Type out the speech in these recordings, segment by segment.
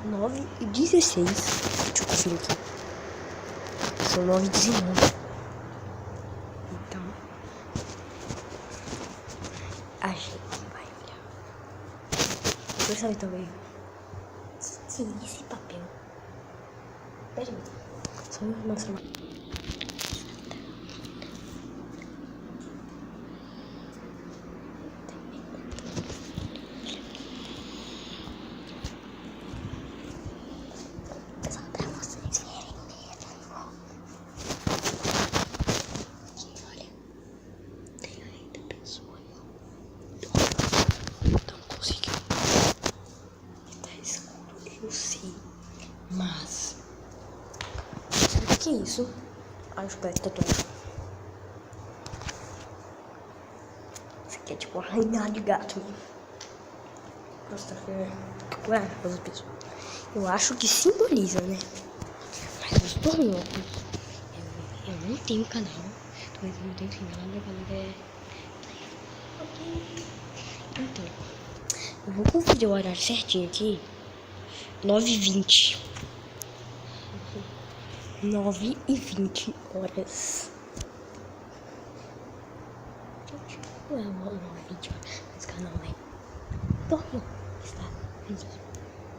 9h16. Deixa eu conferir aqui. São 9h19. Então, achei que vai olhar. Você sabe também. Que é esse papel? Pera aí. Só me mostrar. Mas sabe o que é isso? Acho que parece tatuagem. Isso aqui é tipo um arranhado de gato. Nossa, eu acho que simboliza, né? Mas eu estou louco. Eu não tenho canal. Talvez eu não tenho canal, meu canal é. Então, eu vou conferir o horário certinho aqui. 9h20. 9h20 horas. Não é 9h20 horas. Esse canal vai. Dorme. Está feliz.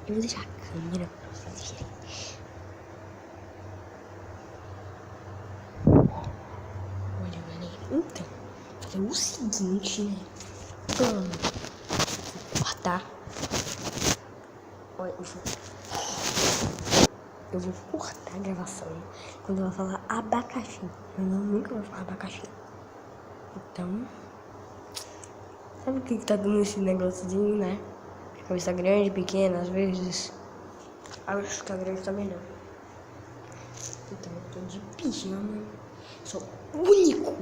Eu vou deixar a câmera pra vocês verem. Olha, galera. Então, fazer o seguinte, né? Vou cortar. Olha, eu vou cortar a gravação quando eu vou falar abacaxi. Eu nunca vou falar abacaxi. Então, sabe o que tá dando esse negóciozinho, né? Cabeça grande, pequena, às vezes. Acho que a grande também não. Então, eu tô de pijama. Sou o único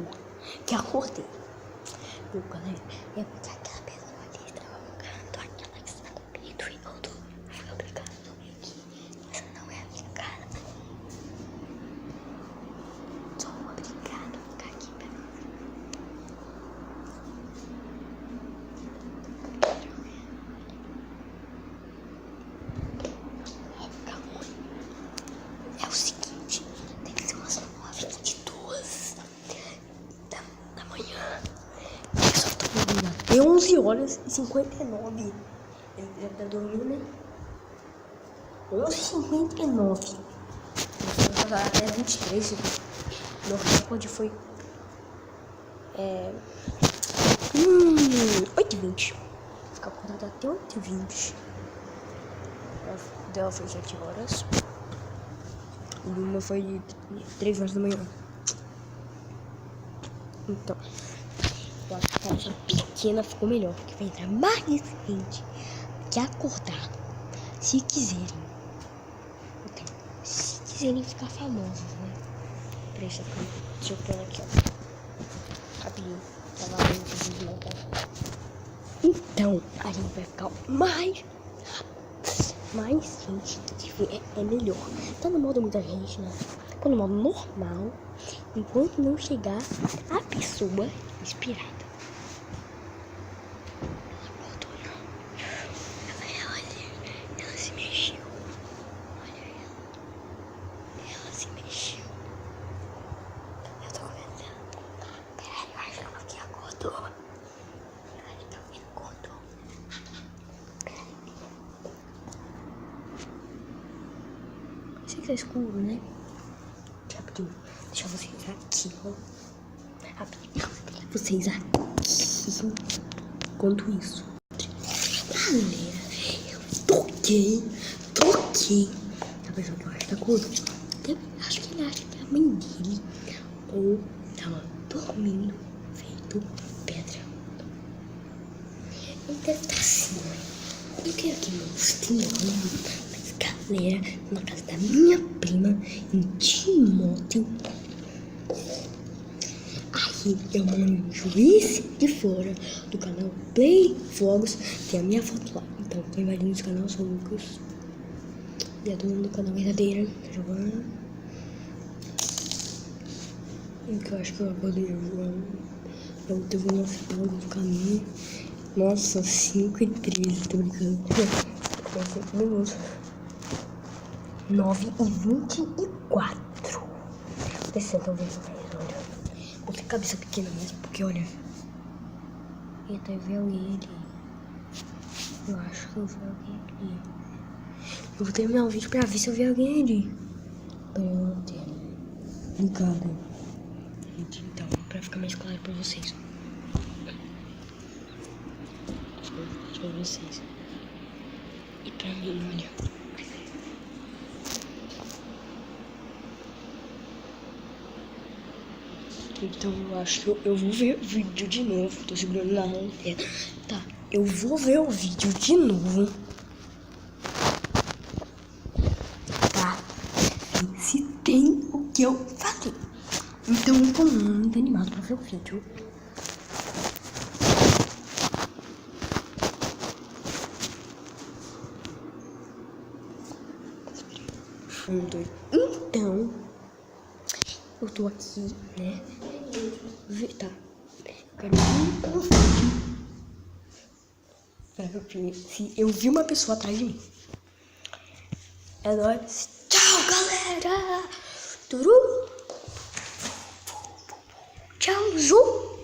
que acordei. Meu galera, é porque aquela pessoa ali estava morando, aquela que está comigo e eu fui obrigado a vir aqui. Essa não é a minha cara. Sou obrigado a ficar aqui pra mim. Calma. É o seguinte, tem que ser umas 9h22 da manhã. Eu só tô dormindo até 11h59. Ele já tá dormindo, né? 11h59. Eu vou falar até 23. Meu recorde foi 8h20. Ficar acordado até 8h20. Dela foi 7 horas. E uma foi 3 horas da manhã. Então, eu acho que essa pequena ficou melhor, porque vai entrar mais gente que acordar, se quiserem. Então, se quiserem ficar famosos, né? Deixa eu pôr aqui, ó. Rapidinho. Tava vendo o vídeo lá, tá? Então, a gente vai ficar mais gente que tiver é melhor. Tá no modo muita gente, né? Tá no modo normal, enquanto não chegar a pessoa inspirada. Ela acordou, não. Ela se mexeu. Olha ela. Ela se mexeu. Eu tô começando. Peraí, eu acho que ela aqui acordou. Peraí, que alguém acordou. Sei que tá escuro, né? Rapidinho. Deixa vocês aqui, ó. Rapidinho. Vocês aqui. Enquanto isso. Galera, eu toquei. A pessoa que eu acho que tá gordo. Acho que ele acha que é a mãe dele. Ou tava dormindo feito pedra. Ele deve estar assim, ó. Eu quero que mostrem, mas galera, na casa da minha prima, em Timóteo. Aí eu mando um juiz de fora do canal Play Vlogs. Tem a minha foto lá. Então, quem vai no canal sou o Lucas. E a dona do canal verdadeira, Giovana. E que eu acho que eu acordei João. Eu teve uma final do caminho. Nossa, 5h13, tô brincando. 5 minutos. 9h24. Vocês estão vendo, olha. Vou ter cabeça pequena mesmo, porque olha. Eita, eu vi alguém ali. Eu acho que eu vi alguém ali. Eu vou terminar o vídeo pra ver se eu vi alguém ali. Pra eu não ter ligado. Então, pra ficar mais claro pra vocês. Pra vocês. E pra mim, olha. Então eu acho que eu vou ver o vídeo de novo. Tô segurando na mão. Tá, eu vou ver o vídeo de novo. Tá? Se tem o que eu falei. Então eu tô muito animado pra ver o vídeo. Então, eu tô aqui, né? Tá. Quero ver o vídeo. Se eu vi uma pessoa atrás de mim. É nóis. Tchau, galera. Turu. Tchau, Zu.